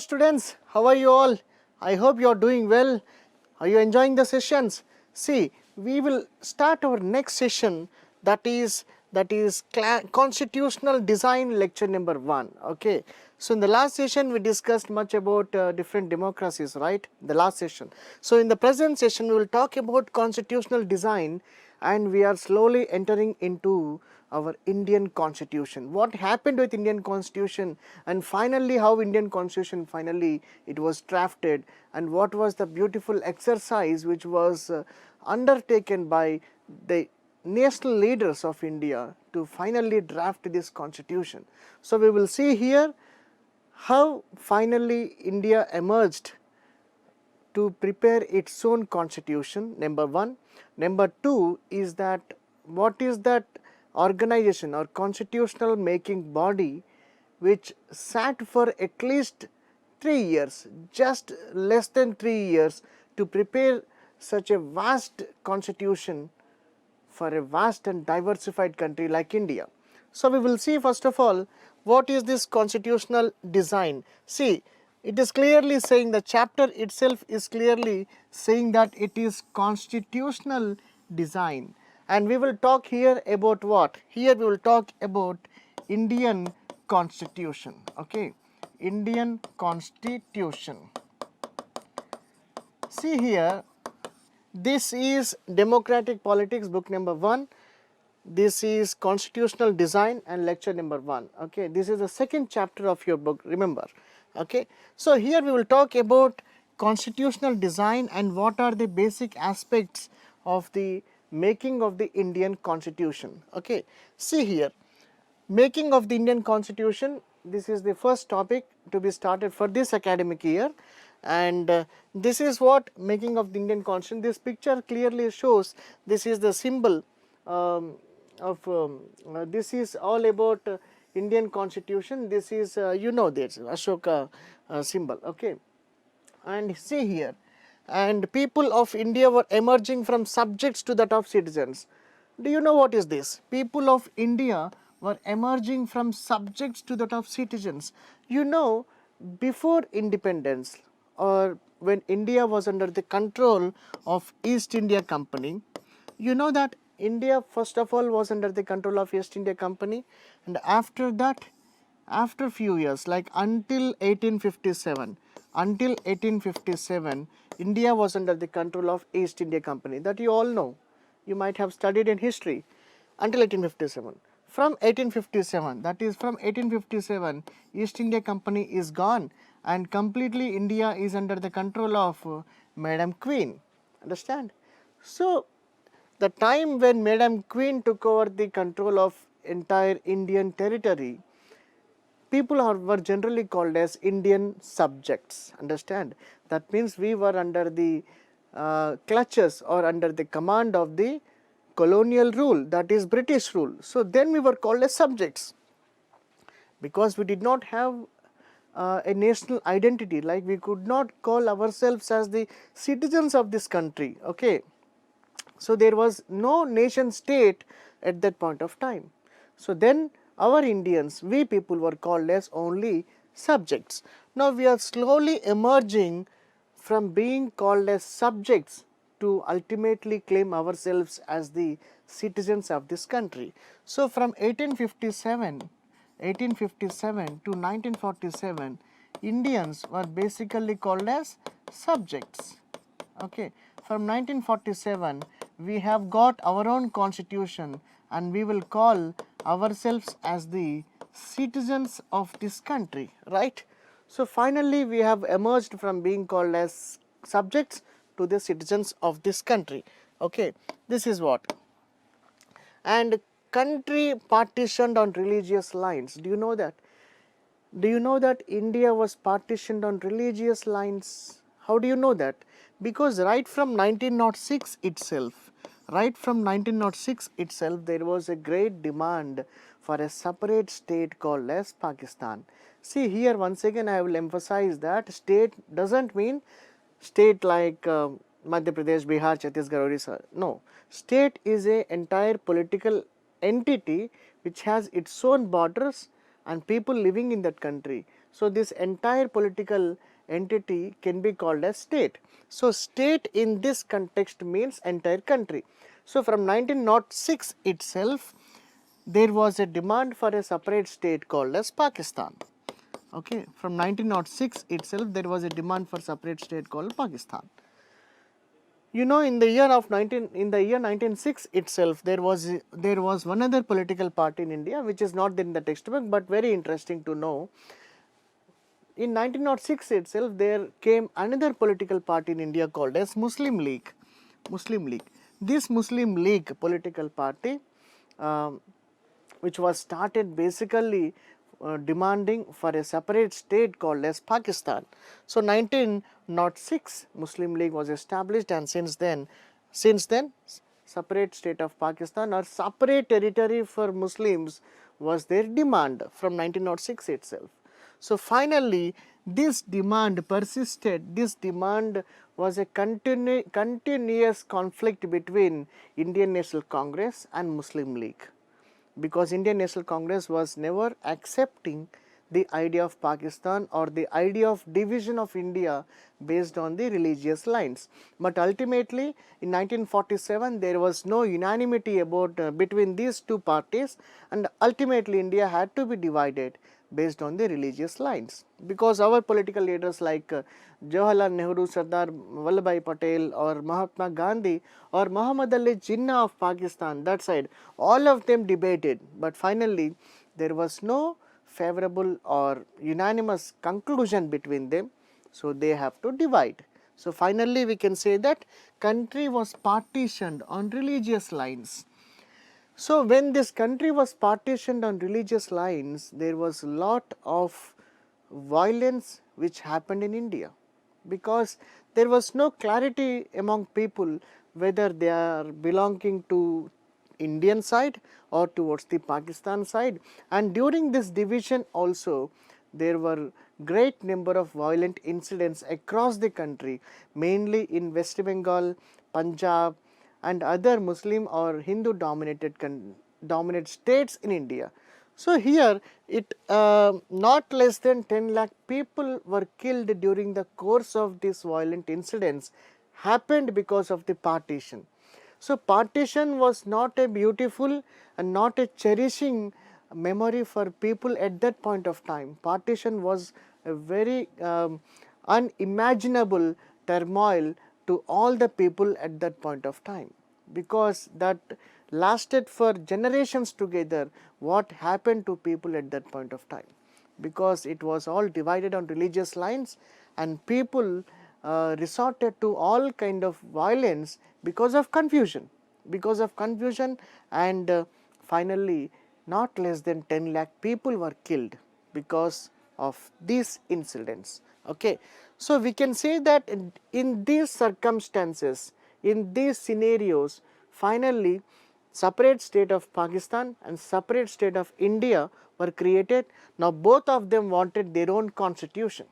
students, how are you all? I hope you are doing well. Are you enjoying the sessions? See, we will start our next session, that is constitutional design lecture number 1. Okay. So in the last session we discussed much about different democracies, right? The last session. So in the present session we will talk about constitutional design, and we are slowly entering into our Indian constitution. What happened with Indian constitution, and finally how Indian constitution finally it was drafted, and what was the beautiful exercise which was undertaken by the national leaders of India to finally draft this constitution. So we will see here how finally India emerged to prepare its own constitution, number 1. Number 2 is that what is that organization or constitutional making body which sat for at least 3 years, just less than 3 years, to prepare such a vast constitution for a vast and diversified country like India. So we will see first of all what is this constitutional design. See, it is clearly saying, the chapter itself is clearly saying that it is constitutional design, and we will talk here about what? Here we will talk about Indian constitution. Okay, Indian constitution. See here, this is Democratic Politics, book number 1. This is Constitutional Design and lecture number 1. Okay, this is the second chapter of your book, remember. Okay, so here we will talk about constitutional design and what are the basic aspects of the making of the Indian constitution. Okay, see here, making of the Indian constitution, this is the first topic to be started for this academic year, and this is what making of the Indian constitution. This picture clearly shows this is the symbol this is all about Indian constitution. This is you know this Ashoka symbol. Okay, and see here, and people of India were emerging from subjects to that of citizens. Do you know what is this? People of India were emerging from subjects to that of citizens. You know, before independence, or when India was under the control of East India Company, you know that India first of all was under the control of East India Company, and after that, after few years, like until 1857, India was under the control of East India Company. That you all know. You might have studied in history until 1857. From 1857, that is from 1857, East India Company is gone, and completely India is under the control of Madam Queen. Understand? So the time when Madam Queen took over the control of entire Indian territory, people were generally called as Indian subjects. Understand? That means we were under the clutches or under the command of the colonial rule, that is British rule. So then we were called as subjects, because we did not have a national identity, like we could not call ourselves as the citizens of this country. Okay, so there was no nation state at that point of time. So then our Indians, we people were called as only subjects. Now we are slowly emerging from being called as subjects to ultimately claim ourselves as the citizens of this country. So from 1857 to 1947, Indians were basically called as subjects. Okay, from 1947 we have got our own constitution, and we will call ourselves as the citizens of this country, right? So finally we have emerged from being called as subjects to the citizens of this country. Okay, this is what. And country partitioned on religious lines. Do you know that? Do you know that India was partitioned on religious lines? How do you know that? Because right from 1906 itself, there was a great demand for a separate state called as Pakistan. See here, once again I will emphasize that state doesn't mean state like Madhya Pradesh, Bihar, Chhattisgarh, Orissa. No, state is a entire political entity which has its own borders and people living in that country. So this entire political entity can be called as state. So state in this context means entire country. So from 1906 itself, there was a demand for a separate state called as Pakistan. Okay, from 1906 itself, there was a demand for separate state called Pakistan. You know, in the year 1906 itself, there was one other political party in India which is not in the textbook, but very interesting to know. In 1906 itself, there came another political party in India called as Muslim League. Muslim League. This Muslim League political party, um, which was started basically demanding for a separate state called as Pakistan. So 1906 Muslim League was established, and since then separate state of Pakistan or separate territory for Muslims was their demand from 1906 itself. So finally this demand persisted. This demand was a continuous conflict between Indian National Congress and Muslim League, because Indian National Congress was never accepting the idea of Pakistan or the idea of division of India based on the religious lines. But ultimately in 1947 there was no unanimity about between these two parties, and ultimately India had to be divided based on the religious lines, because our political leaders like Jawaharlal Nehru, Sardar Vallabhbhai Patel or Mahatma Gandhi or Muhammad Ali Jinnah of Pakistan, that side, all of them debated, but finally there was no favorable or unanimous conclusion between them, so they have to divide. So finally we can say that country was partitioned on religious lines. So when this country was partitioned on religious lines, there was a lot of violence which happened in India, because there was no clarity among people whether they are belonging to Indian side or towards the Pakistan side. And during this division also, there were great number of violent incidents across the country, mainly in West Bengal, Punjab and other Muslim or Hindu dominated states in India. So here it not less than 10 lakh people were killed during the course of these violent incidents happened because of the partition. So partition was not a beautiful and not a cherishing memory for people at that point of time. Partition was a very unimaginable turmoil to all the people at that point of time, because that lasted for generations together. What happened to people at that point of time, because it was all divided on religious lines, and people resorted to all kind of violence because of confusion, and finally not less than 10 lakh people were killed because of these incidents. Okay. So we can say that in these circumstances, in these scenarios, finally separate state of Pakistan and separate state of India were created. Now both of them wanted their own constitution.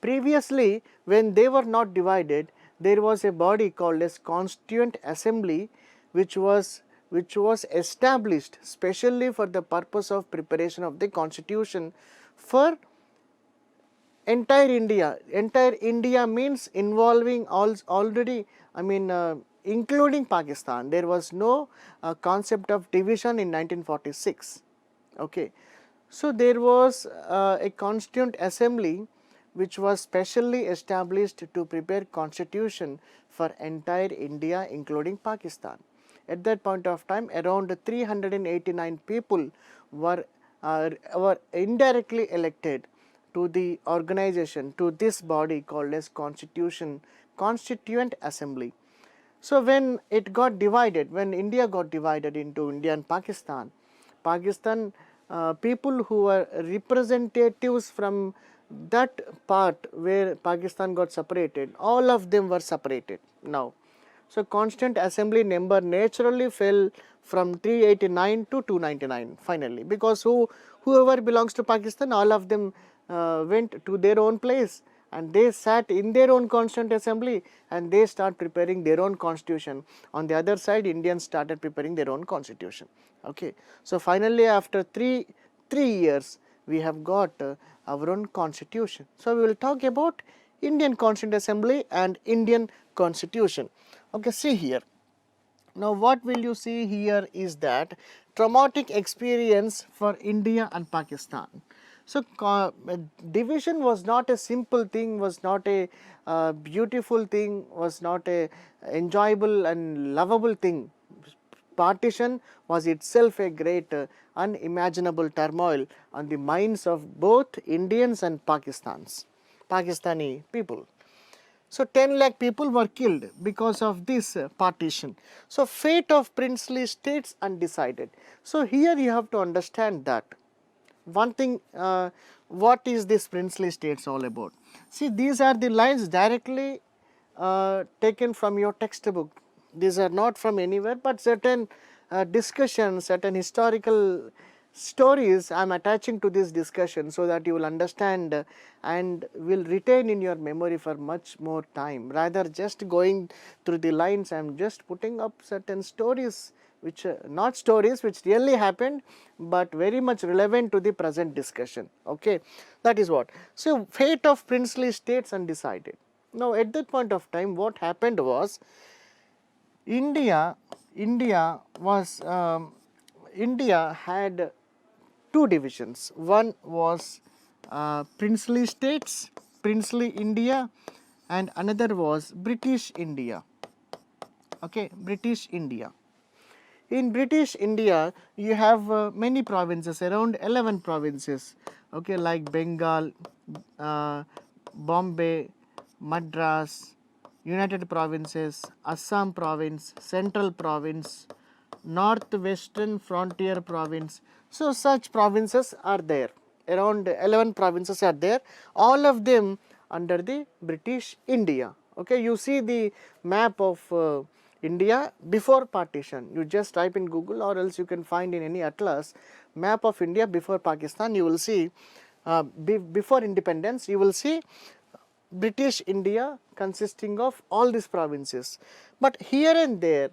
Previously, when they were not divided, there was a body called as Constituent Assembly, which was established specially for the purpose of preparation of the constitution for entire India. Entire India means involving already, including Pakistan. There was no concept of division in 1946. Okay. So there was a Constituent Assembly which was specially established to prepare constitution for entire India including Pakistan. At that point of time, around 389 people were indirectly elected to the organization, to this body called as Constituent Assembly. So when it got divided, when India got divided into India and Pakistan, people who were representatives from that part where Pakistan got separated, all of them were separated now. So Constituent Assembly number naturally fell from 389 to 299 finally, because whoever belongs to Pakistan, all of them went to their own place and they sat in their own Constituent Assembly and they start preparing their own constitution. On the other side, Indians started preparing their own constitution. Okay. So finally after three years, we have got our own constitution. So, we will talk about Indian Constituent Assembly and Indian Constitution. Okay, see here. Now, what will you see here is that traumatic experience for India and Pakistan. So, division was not a simple thing, was not a beautiful thing, was not a enjoyable and lovable thing. Partition was itself a great unimaginable turmoil on the minds of both Indians and Pakistani people. So 10 lakh people were killed because of this partition. So fate of princely states undecided. So here you have to understand that one thing, what is this princely states all about? See, these are the lines directly taken from your textbook. These are not from anywhere, but certain discussions, certain historical stories I am attaching to this discussion, so that you will understand and will retain in your memory for much more time. Rather just going through the lines, I am just putting up certain stories which not stories which really happened, but very much relevant to the present discussion. Okay, that is what. So fate of princely states undecided. Now at that point of time, what happened was, India had two divisions. One was princely states, princely India, and another was British India. Okay, British India. In British India, you have many provinces, around 11 provinces, okay, like Bengal, Bombay, Madras, United Provinces, Assam Province, Central Province, Northwestern Frontier Province. So, such provinces are there, around 11 provinces are there, all of them under the British India. Okay, you see the map of India before partition. You just type in Google, or else you can find in any atlas map of India before Pakistan. You will see before independence, you will see British India consisting of all these provinces. But here and there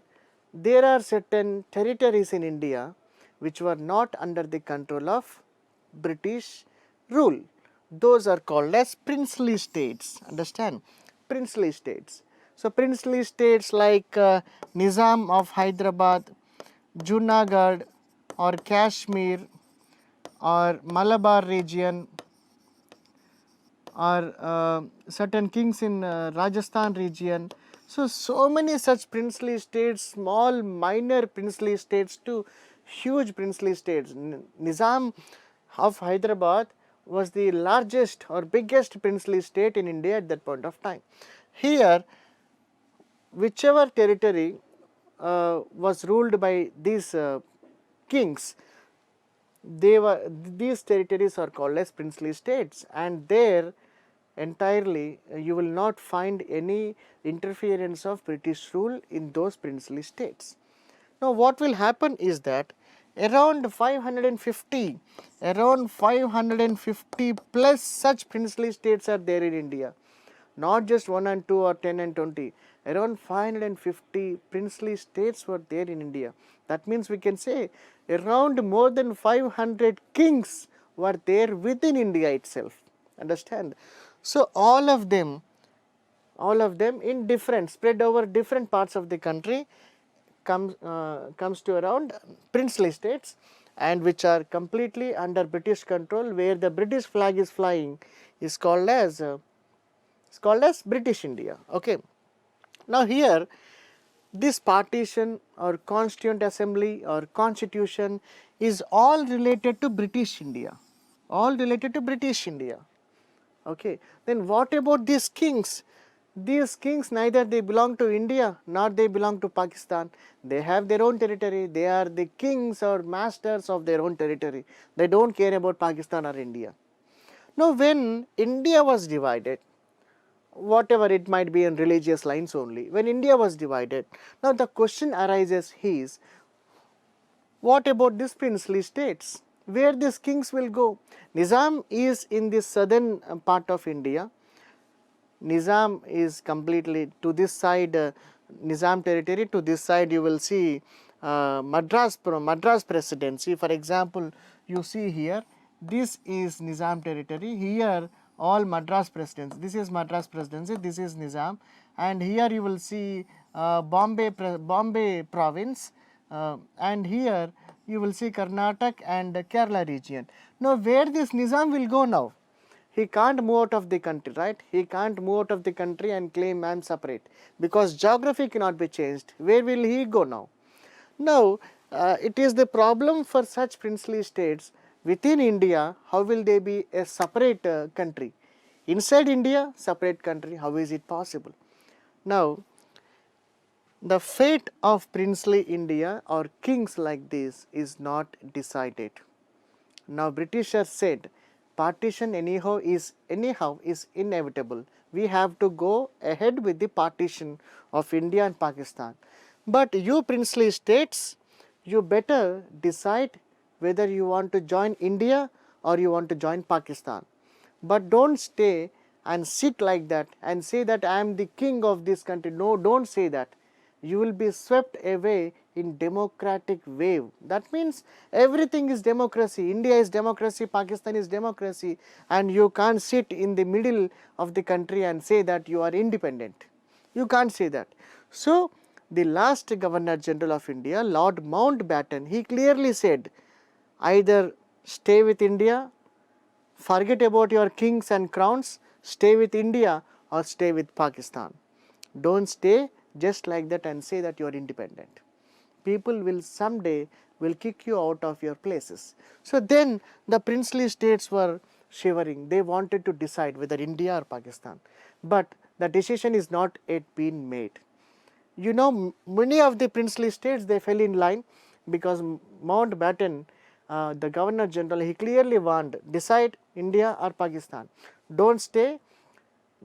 are certain territories in India which were not under the control of British rule. Those are called as princely states. Understand? Princely states. So princely states like Nizam of Hyderabad, Junagadh or Kashmir or Malabar region, or certain kings in Rajasthan region. So many such princely states, small minor princely states to huge princely states. Nizam of Hyderabad was the largest or biggest princely state in India at that point of time. Here, whichever territory was ruled by these kings, these territories are called as princely states, and there entirely you will not find any interference of British rule in those princely states. Now what will happen is that around 550 plus such princely states are there in India, not just 1 and 2 or 10 and 20, around 550 princely states were there in India. That means we can say around more than 500 kings were there within India itself. Understand? So all of them in different, spread over different parts of the country, comes to around princely states, and which are completely under British control, where the British flag is flying, is called as British India. Okay. Now here, this partition or Constituent Assembly or Constitution is all related to British India, all related to British India. Okay. Then what about these kings? These kings, neither they belong to India nor they belong to Pakistan. They have their own territory. They are the kings or masters of their own territory. They don't care about Pakistan or India. Now when India was divided, whatever it might be in religious lines only, when India was divided, now the question arises is, what about these princely states? Where these kings will go? Nizam is in the southern part of India. Nizam is completely to this side, Nizam territory. To this side you will see Madras Presidency. For example, you see here, this is Nizam territory. Here all Madras presidency, this is Madras presidency, this is Nizam, and here you will see Bombay province, and here you will see Karnataka and Kerala region. Now where this Nizam will go now? He can't move out of the country, right? He can't move out of the country and claim I am separate, because geography cannot be changed. Where will he go now? Now, it is the problem for such princely states within India. How will they be a separate country? Inside India, separate country, how is it possible? Now, the fate of princely India or kings like this is not decided. Now, Britishers said partition anyhow is inevitable. We have to go ahead with the partition of India and Pakistan. But you princely states, you better decide whether you want to join India or you want to join Pakistan. But don't stay and sit like that and say that I am the king of this country. No, don't say that. You will be swept away in democratic wave. That means everything is democracy. India is democracy, Pakistan is democracy, and you can't sit in the middle of the country and say that you are independent. You can't say that. So, the last Governor General of India, Lord Mountbatten, he clearly said, either stay with India, forget about your kings and crowns, stay with India or stay with Pakistan. Don't stay just like that and say that you are independent. People will someday will kick you out of your places. So then the princely states were shivering. They wanted to decide whether India or Pakistan. But the decision is not yet been made. You know, many of the princely states, they fell in line because Mountbatten, the Governor General, he clearly warned, decide India or Pakistan. Don't stay,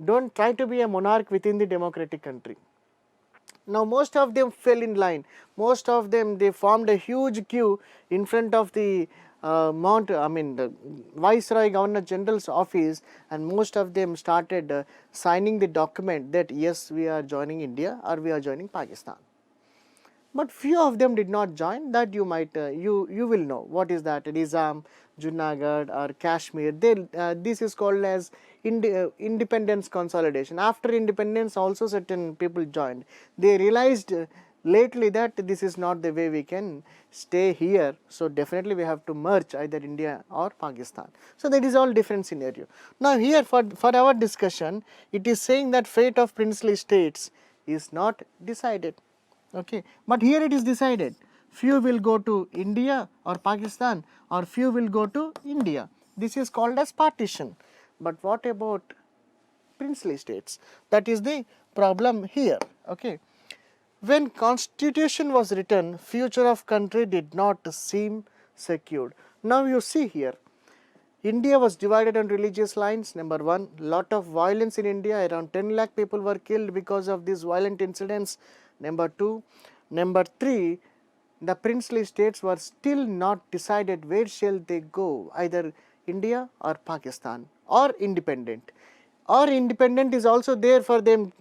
don't try to be a monarch within the democratic country. Now most of them fell in line. Most of them, they formed a huge queue in front of the the Viceroy Governor General's office, and most of them started signing the document that yes, we are joining India or we are joining Pakistan. But few of them did not join. That you might you will know what is that, Nizam, Junagadh or Kashmir. This is called as independence consolidation. After independence, also certain people joined. They realized lately that this is not the way we can stay here. So definitely we have to merge either India or Pakistan. So that is all different scenario. Now here for our discussion, it is saying that fate of princely states is not decided. Okay, but here it is decided, few will go to India or Pakistan or few will go to India. This is called as partition. But what about princely states? That is the problem here. Okay, when constitution was written, future of country did not seem secured. Now you see here, India was divided on religious lines. Number one, lot of violence in India. Around 10 lakh people were killed because of these violent incidents. Number two, number three, the princely states were still not decided where shall they go, either India or Pakistan or independent. Or independent is also there for them.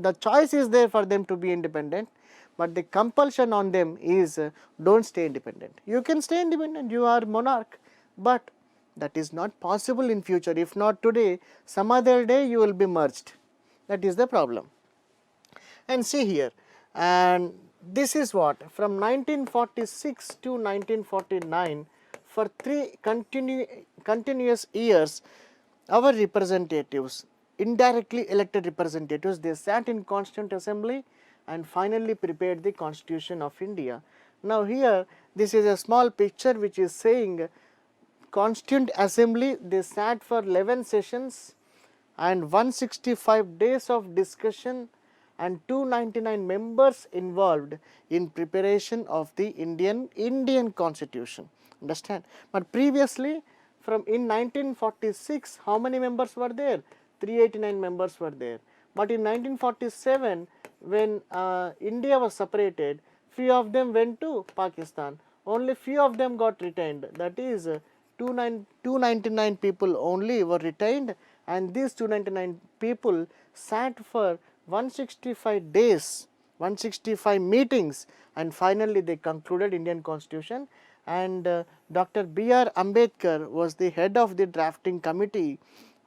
The choice is there for them to be independent, but the compulsion on them is don't stay independent. You can stay independent, you are monarch, but that is not possible in future. If not today, some other day you will be merged. That is the problem. And see here, and this is what, from 1946 to 1949, for three continuous years, our representatives, indirectly elected representatives, they sat in Constituent Assembly and finally prepared the Constitution of India. Now here, this is a small picture which is saying Constituent Assembly, they sat for 11 sessions and 165 days of discussion and 299 members involved in preparation of the Indian Constitution. Understand? But previously, in 1946, how many members were there? 389 members were there. But in 1947, when India was separated, few of them went to Pakistan. Only few of them got retained. That is, 299 people only were retained, and these 299 people sat for 165 days, 165 meetings, and finally they concluded Indian Constitution. and Dr. B.R. Ambedkar was the head of the drafting committee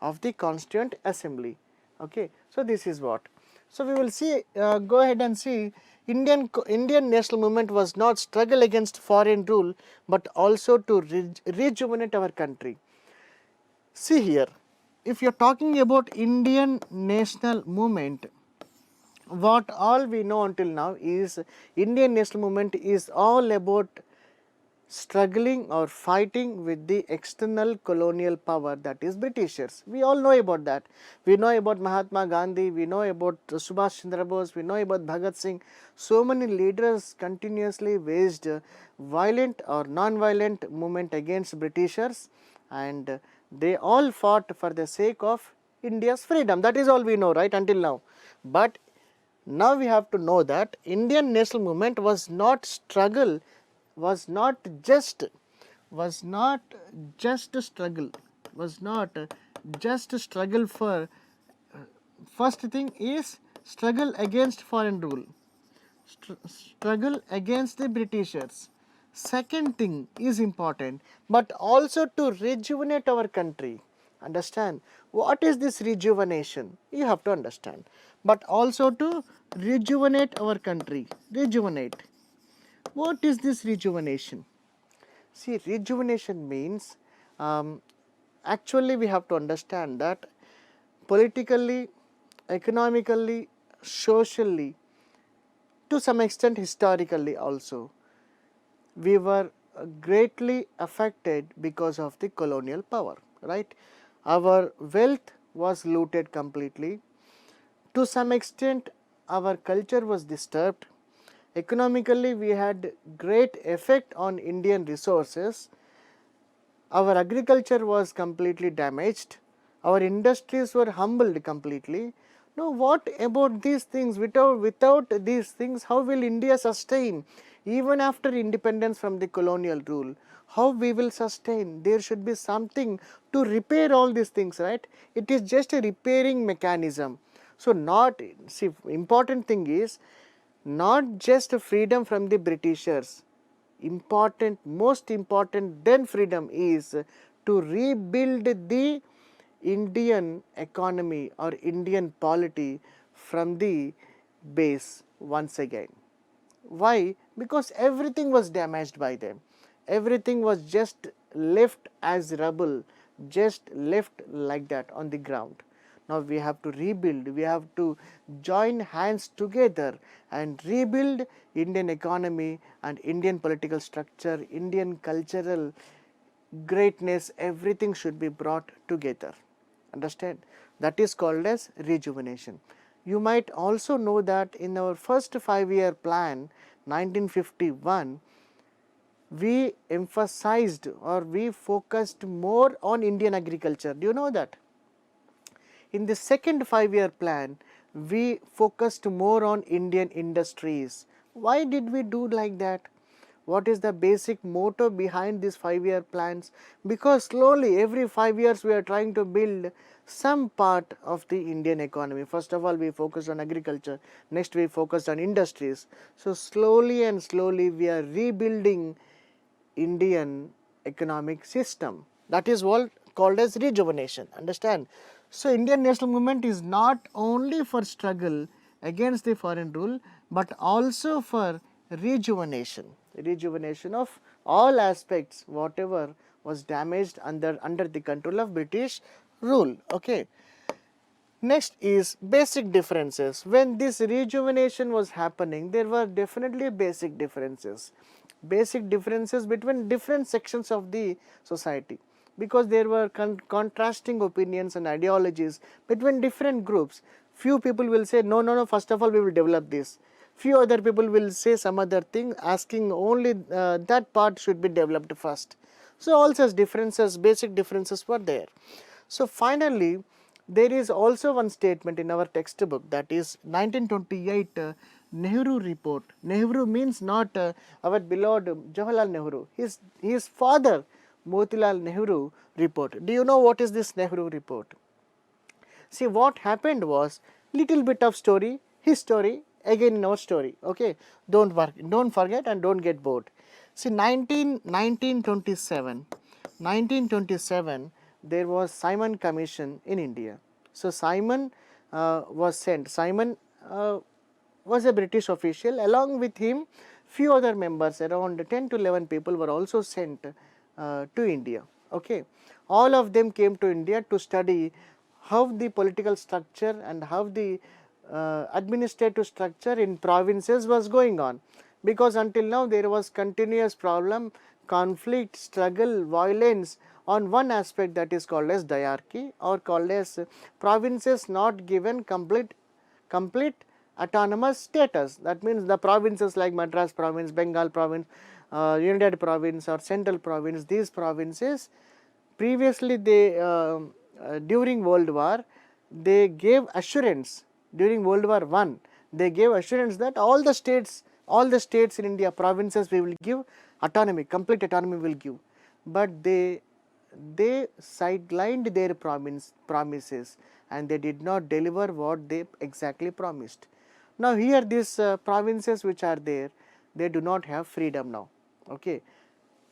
of the Constituent Assembly. Okay, so this is what. So we will see. Go ahead and see. Indian national movement was not struggle against foreign rule, but also to rejuvenate our country. See here, if you are talking about Indian national movement, what all we know until now is Indian national movement is all about struggling or fighting with the external colonial power, that is Britishers. We all know about that. We know about Mahatma Gandhi, we know about Subhash Chandra Bose, we know about Bhagat Singh. So many leaders continuously waged violent or non-violent movement against Britishers, and they all fought for the sake of India's freedom. That is all we know, right, until now. But now we have to know that Indian national movement was not struggle, was not just a struggle, was not just a struggle for, first thing is struggle against foreign rule, struggle against the Britishers. Second thing is important, but also to rejuvenate our country. Understand what is this rejuvenation? You have to understand, but also to rejuvenate our country. Rejuvenate. What is this rejuvenation? See, rejuvenation means actually we have to understand that politically, economically, socially, to some extent historically also, we were greatly affected because of the colonial power, right? Our wealth was looted completely. To some extent, our culture was disturbed. Economically, we had great effect on Indian resources. Our agriculture was completely damaged. Our industries were humbled completely. Now, what about these things? Without these things, how will India sustain? Even after independence from the colonial rule, how we will sustain? There should be something to repair all these things, right? It is just a repairing mechanism. So, not, see, important thing is not just freedom from the Britishers. Important, most important than freedom is to rebuild the Indian economy or Indian polity from the base once again. Why? Because everything was damaged by them. Everything was just left as rubble, just left like that on the ground. Now we have to rebuild, we have to join hands together and rebuild Indian economy and Indian political structure, Indian cultural greatness, everything should be brought together. Understand? That is called as rejuvenation. You might also know that in our first 5-year plan, 1951, we emphasized or we focused more on Indian agriculture. Do you know that? In the second 5-year plan, we focused more on Indian industries. Why did we do like that? What is the basic motto behind these 5-year plans? Because slowly every 5 years we are trying to build some part of the Indian economy. First of all, we focused on agriculture, next we focused on industries. So slowly and slowly we are rebuilding Indian economic system. That is what called as rejuvenation. Understand? So Indian national movement is not only for struggle against the foreign rule, but also for rejuvenation. Rejuvenation of all aspects, whatever was damaged under the control of British rule. Okay. Next is basic differences. When this rejuvenation was happening, there were definitely basic differences. Basic differences between different sections of the society, because there were contrasting opinions and ideologies between different groups. Few people will say, no, no, no, first of all we will develop this. Few other people will say some other thing, asking only that part should be developed first. So all such differences, basic differences were there. So finally, there is also one statement in our textbook, that is 1928 Nehru report. Nehru means not our beloved Jawaharlal Nehru. His father Motilal Nehru report. Do you know what is this Nehru report? See, what happened was, little bit of story, history, again in our story. Okay, don't forget and don't get bored. See, 1927, there was Simon Commission in India. So Simon was sent. Simon was a British official. Along with him, few other members, around 10 to 11 people, were also sent to India. Okay, all of them came to India to study how the political structure and how the administrative structure in provinces was going on, because until now there was continuous problem, conflict, struggle, violence on one aspect, that is called as diarchy, or called as provinces not given complete autonomous status. That means the provinces like Madras province, Bengal province, United province or central province, these provinces previously they during World War they gave assurance. During World War I they gave assurance that all the states in India, provinces, we will give autonomy, complete autonomy will give, but they sidelined their promises and they did not deliver what they exactly promised. Now here these provinces which are there, they do not have freedom now. Okay,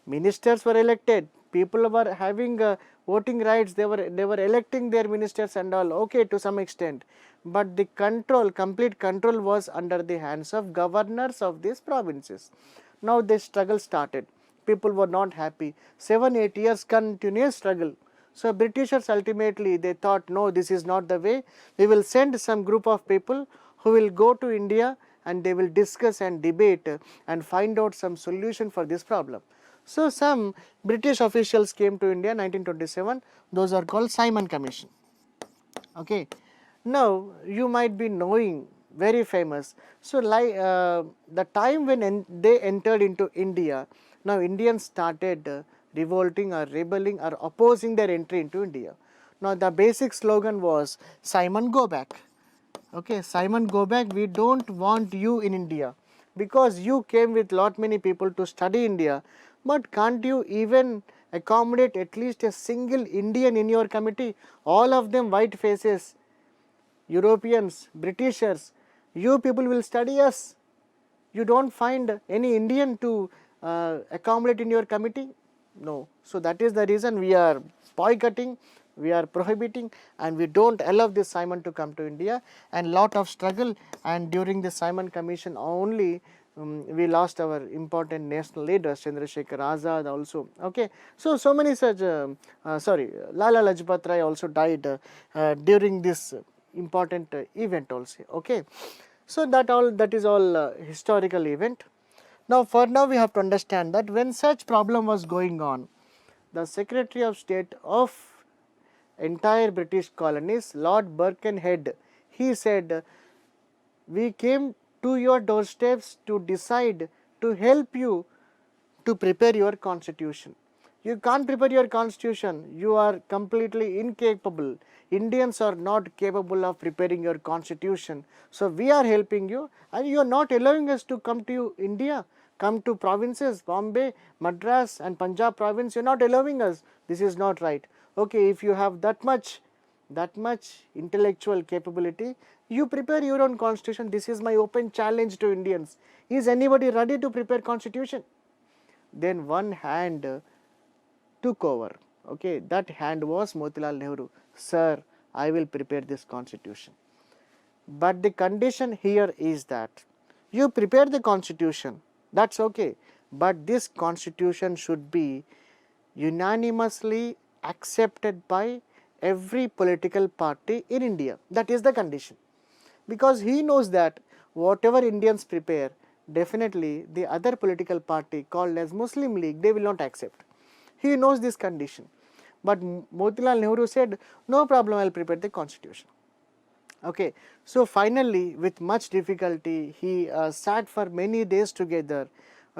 ministers were elected, people were having voting rights, they were electing their ministers and all, okay, to some extent, but the complete control was under the hands of governors of these provinces. Now the struggle started, people were not happy, 7-8 years continuous struggle. So Britishers ultimately they thought, no, this is not the way, we will send some group of people who will go to India and they will discuss and debate and find out some solution for this problem. So some British officials came to India 1927, those are called Simon Commission. Okay. Now you might be knowing, very famous. So like the time when they entered into India, now Indians started revolting or rebelling or opposing their entry into India. Now the basic slogan was Simon, go back. Okay, Simon, go back, we don't want you in India, because you came with lot many people to study India, but can't you even accommodate at least a single Indian in your committee? All of them white faces, Europeans, Britishers, you people will study us, you don't find any Indian to accommodate in your committee? No. So that is the reason we are boycotting, we are prohibiting, and we don't allow this Simon to come to India, and lot of struggle, and during the Simon Commission only we lost our important national leaders, Chandrasekhar Azad also. Okay. So many such, Lala Lajpat Rai also died during this important event also. Okay. So that is all historical event. Now for now we have to understand that when such problem was going on, the Secretary of State of entire British colonies, Lord Birkenhead, he said, we came to your doorsteps to decide, to help you to prepare your constitution. You can't prepare your constitution, you are completely incapable. Indians are not capable of preparing your constitution. So we are helping you, and you are not allowing us to come to India, come to provinces, Bombay, Madras and Punjab province, you are not allowing us. This is not right. Okay, if you have that much intellectual capability, you prepare your own constitution. This is my open challenge to Indians. Is anybody ready to prepare constitution? Then one hand took over. Okay, that hand was Motilal Nehru. Sir, I will prepare this constitution. But the condition here is that you prepare the constitution, that's okay, but this constitution should be unanimously accepted by every political party in India. That is the condition, because he knows that whatever Indians prepare, definitely the other political party called as Muslim League, they will not accept. He knows this condition, but Motilal Nehru said, no problem, I will prepare the constitution. Okay. So finally, with much difficulty, he sat for many days together.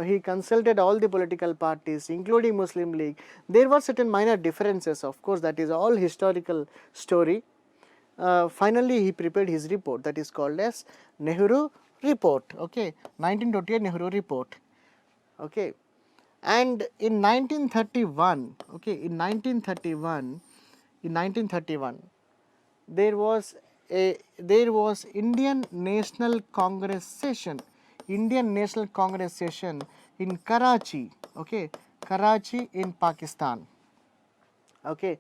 He consulted all the political parties, including Muslim League. There were certain minor differences, of course, that is all historical story. Finally, he prepared his report, that is called as Nehru Report. Okay, 1928 Nehru Report. Okay, and in 1931, okay, in 1931, there was there was Indian National Congress session, Indian National Congress session in Karachi, okay, Karachi in Pakistan, okay,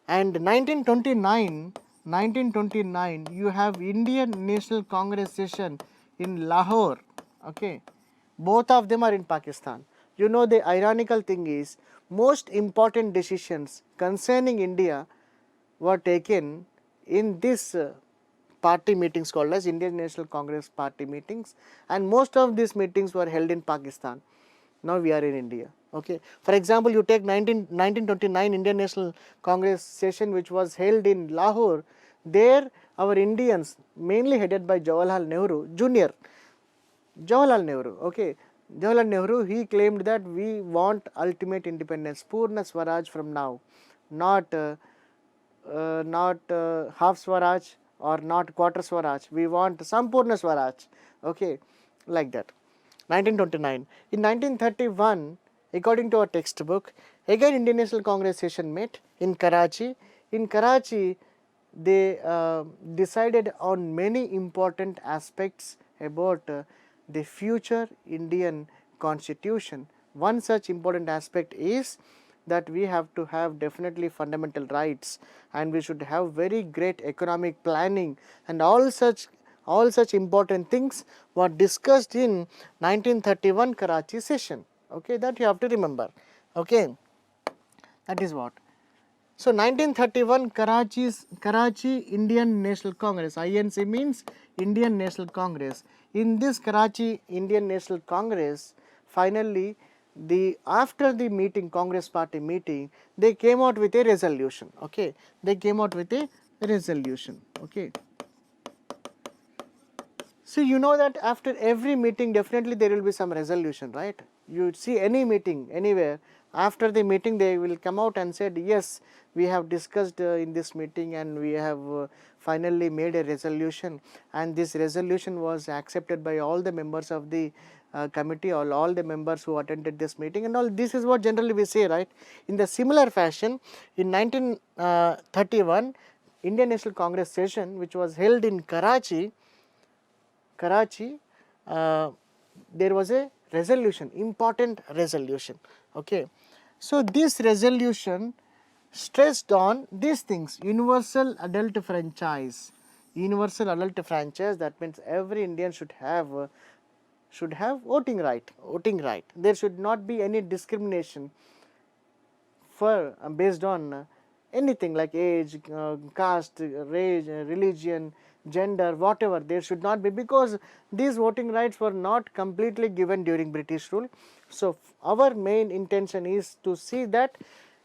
and 1929 you have Indian National Congress session in Lahore, okay, both of them are in Pakistan. You know, the ironical thing is most important decisions concerning India were taken in this party meetings called as Indian National Congress party meetings, and most of these meetings were held in Pakistan. Now we are in India. Okay. For example, you take 1929 Indian National Congress session which was held in Lahore. There our Indians, mainly headed by Jawaharlal Nehru Jr. Jawaharlal Nehru, okay. Jawaharlal Nehru, he claimed that we want ultimate independence, Purna Swaraj from now, not half Swaraj or not quarter Swaraj. We want Sampurna Swaraj, okay, like that. 1929. In 1931, according to our textbook, again Indian National Congress session met in Karachi. In Karachi, they decided on many important aspects about the future Indian constitution. One such important aspect is that we have to have definitely fundamental rights, and we should have very great economic planning, and all such important things were discussed in 1931 Karachi session. Okay, that you have to remember. Okay, that is what. So 1931 Karachi Indian National Congress, INC means Indian National Congress. In this Karachi Indian National Congress, finally after the meeting, Congress party meeting, they came out with a resolution. Okay, they came out with a resolution. Okay. So you know that after every meeting definitely there will be some resolution, right? You see any meeting anywhere, after the meeting they will come out and said, yes, we have discussed in this meeting and we have finally made a resolution, and this resolution was accepted by all the members of the committee, all the members who attended this meeting, and all this is what generally we say, right? In the similar fashion, in 1931 Indian National Congress session which was held in Karachi, there was a resolution, important resolution. Okay. So, this resolution stressed on these things: universal adult franchise. Universal adult franchise, that means every Indian should have voting right. Voting right. There should not be any discrimination for based on anything like age, caste, race, religion, gender, whatever. There should not be, because these voting rights were not completely given during British rule. So our main intention is to see that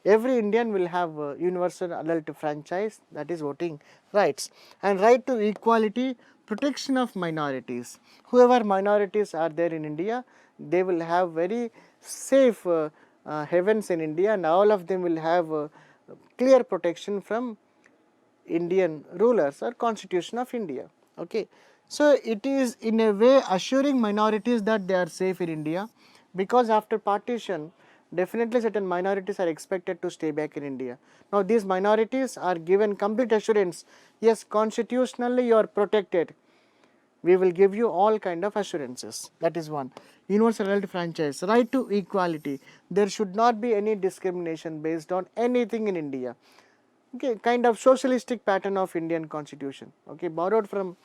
every Indian will have universal adult franchise, that is voting rights, and right to equality, protection of minorities. Whoever minorities are there in India, they will have very safe heavens in India, and all of them will have clear protection from Indian rulers or Constitution of India. Okay. So it is in a way assuring minorities that they are safe in India, because after partition definitely certain minorities are expected to stay back in India. Now these minorities are given complete assurance, yes, constitutionally you are protected, we will give you all kind of assurances. That is one. Universal adult franchise, right to equality, there should not be any discrimination based on anything in India. Okay, kind of socialistic pattern of Indian constitution. Okay, borrowed from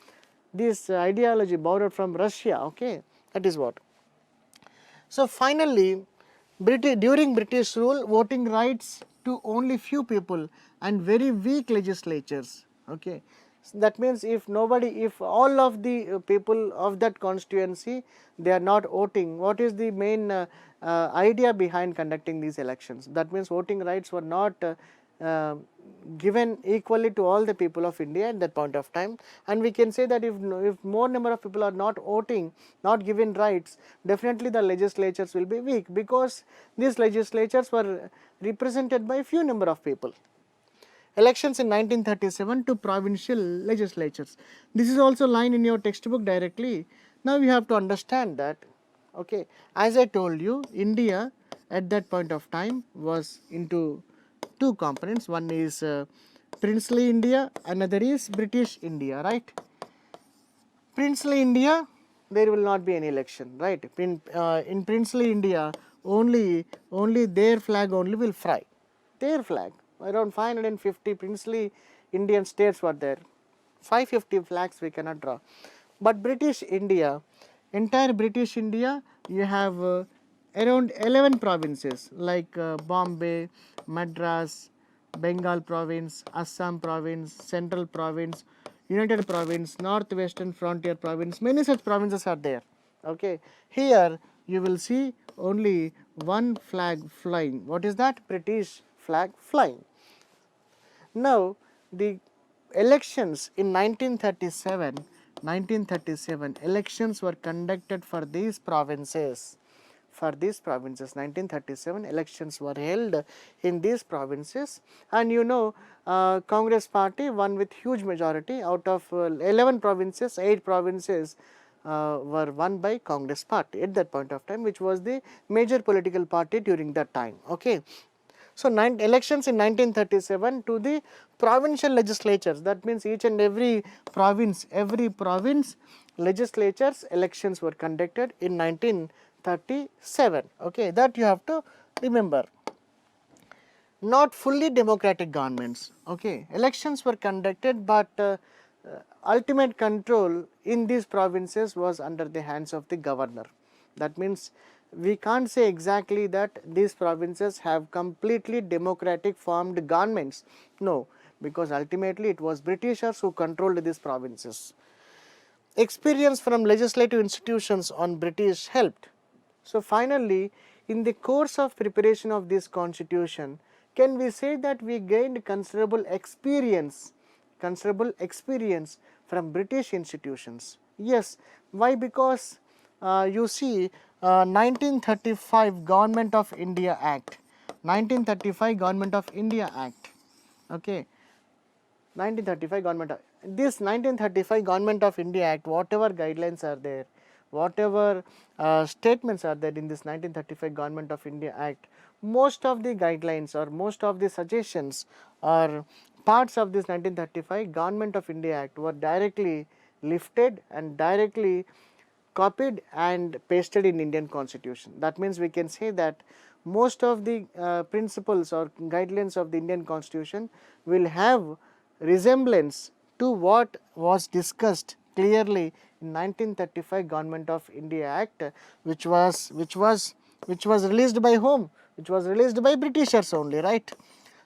this ideology, borrowed from Russia. Okay, that is what. So finally, during British rule, voting rights to only few people and very weak legislatures. Okay, so that means if all of the people of that constituency, they are not voting, what is the main idea behind conducting these elections? That means voting rights were not uh, given equally to all the people of India at that point of time, and we can say that if more number of people are not voting, not given rights, definitely the legislatures will be weak, because these legislatures were represented by few number of people. Elections in 1937 to provincial legislatures. This is also line in your textbook directly. Now you have to understand that, okay, as I told you, India at that point of time was into two components. One is Princely India, another is British India, right? Princely India, there will not be any election, right? In Princely India, only their flag only will fly. Their flag. Around 550 princely Indian states were there. 550 flags we cannot draw. But British India, entire British India, you have around 11 provinces like Bombay, Madras, Bengal province, Assam province, Central province, United province, Northwestern frontier province, many such provinces are there. Okay, here you will see only one flag flying. What is that? British flag flying. Now, the elections in 1937 elections were conducted for these provinces. For these provinces, 1937 elections were held in these provinces, and you know, Congress party won with huge majority. Out of 11 provinces, 8 provinces were won by Congress party at that point of time, which was the major political party during that time. Okay. So, elections in 1937 to the provincial legislatures, that means each and every province legislatures elections were conducted in 1937. Okay, that you have to remember. Not fully democratic governments. Okay, elections were conducted, but ultimate control in these provinces was under the hands of the governor. That means we can't say exactly that these provinces have completely democratic formed governments. No, because ultimately it was Britishers who controlled these provinces. Experience from legislative institutions on British helped. So, finally, in the course of preparation of this constitution, can we say that we gained considerable experience from British institutions? Yes. Why? Because you see 1935 Government of India Act, 1935 Government of India Act, okay. 1935 this 1935 Government of India Act, whatever guidelines are there, whatever statements are there in this 1935 Government of India Act, most of the guidelines or most of the suggestions or parts of this 1935 Government of India Act were directly lifted and directly copied and pasted in Indian Constitution. That means we can say that most of the principles or guidelines of the Indian Constitution will have resemblance to what was discussed clearly in 1935 Government of India Act, which was released by whom? Which was released by Britishers only, right?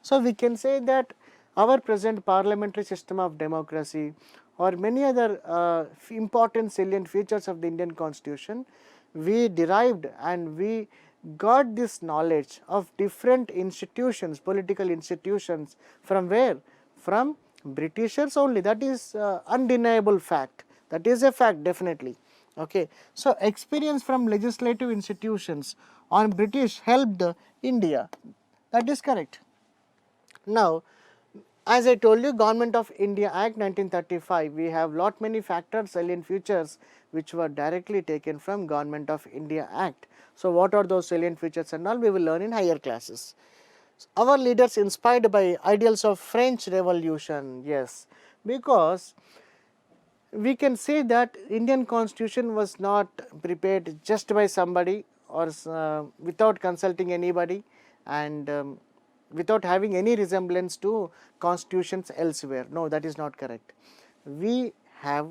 So, we can say that our present parliamentary system of democracy or many other important salient features of the Indian Constitution, we derived and we got this knowledge of different institutions, political institutions from where? From Britishers only. That is undeniable fact. That is a fact definitely. Okay. So, experience from legislative institutions on British helped India. That is correct. Now, as I told you, Government of India Act 1935, we have lot many factors, salient features which were directly taken from Government of India Act. So, what are those salient features and all we will learn in higher classes. Our leaders inspired by ideals of French Revolution, yes, because we can say that Indian Constitution was not prepared just by somebody or without consulting anybody and without having any resemblance to constitutions elsewhere. No, that is not correct. We have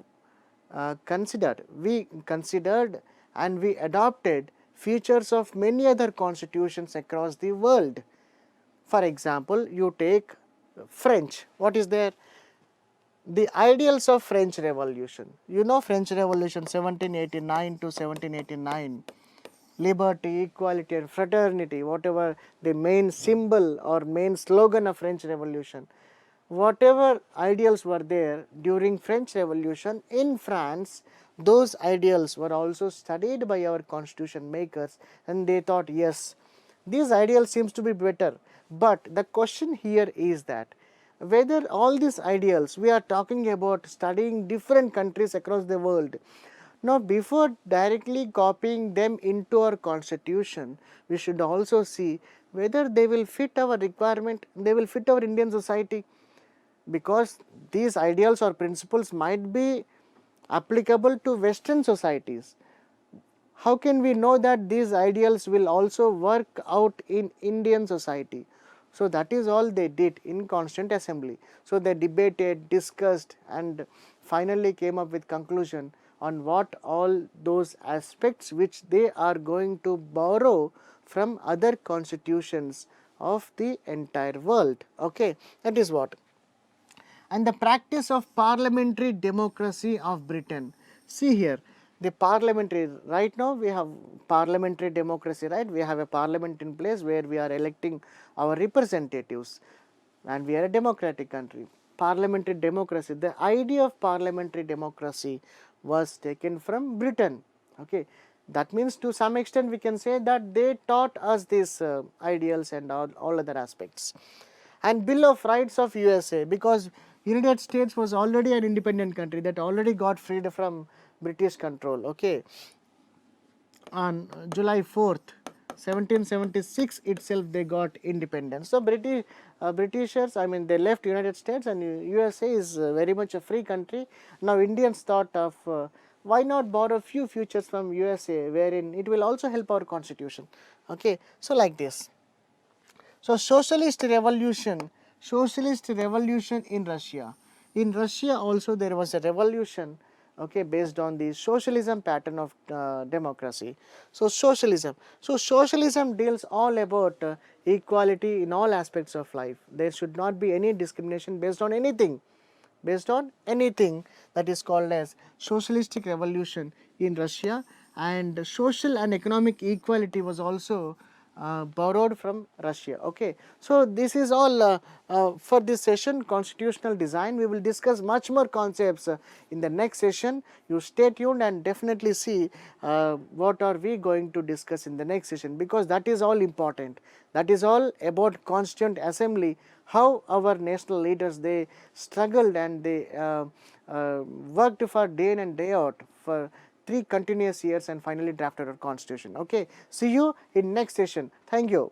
considered and we adopted features of many other constitutions across the world. For example, you take French. What is there? The ideals of French Revolution. You know French Revolution 1789 to 1789. Liberty, equality and fraternity, whatever the main symbol or main slogan of French Revolution. Whatever ideals were there during French Revolution in France, those ideals were also studied by our constitution makers and they thought, yes, these ideals seems to be better. But the question here is that whether all these ideals, we are talking about studying different countries across the world. Now, before directly copying them into our constitution, we should also see whether they will fit our requirement, they will fit our Indian society. because these ideals or principles might be applicable to Western societies. How can we know that these ideals will also work out in Indian society? So that is all they did in Constant Assembly. So they debated, discussed, and finally came up with conclusion on what all those aspects which they are going to borrow from other constitutions of the entire world. Okay, that is what. And the practice of parliamentary democracy of Britain. See here, the parliamentary, right now we have parliamentary democracy, right? We have a parliament in place where we are electing our representatives, and we are a democratic country. Parliamentary democracy, the idea of parliamentary democracy was taken from Britain. Okay, that means to some extent we can say that they taught us these ideals and all other aspects. And Bill of Rights of USA, because United States was already an independent country that already got freed from British control. Okay, on July 4th, 1776 itself they got independence. So Britishers, I mean, they left United States, and USA is very much a free country. Now Indians thought of why not borrow few features from USA, wherein it will also help our constitution. Okay, so like this. So socialist revolution in Russia. In Russia also there was a revolution, okay, based on the socialism pattern of democracy. So socialism deals all about equality in all aspects of life. There should not be any discrimination based on anything. That is called as socialistic revolution in Russia, and social and economic equality was also borrowed from Russia. Okay, so this is all for this session, constitutional design. We will discuss much more concepts in the next session. You stay tuned and definitely see what are we going to discuss in the next session, because that is all important. That is all about Constituent Assembly, how our national leaders they struggled and they worked for day in and day out for 3 continuous years and finally drafted our constitution. Okay, see you in next session. Thank you.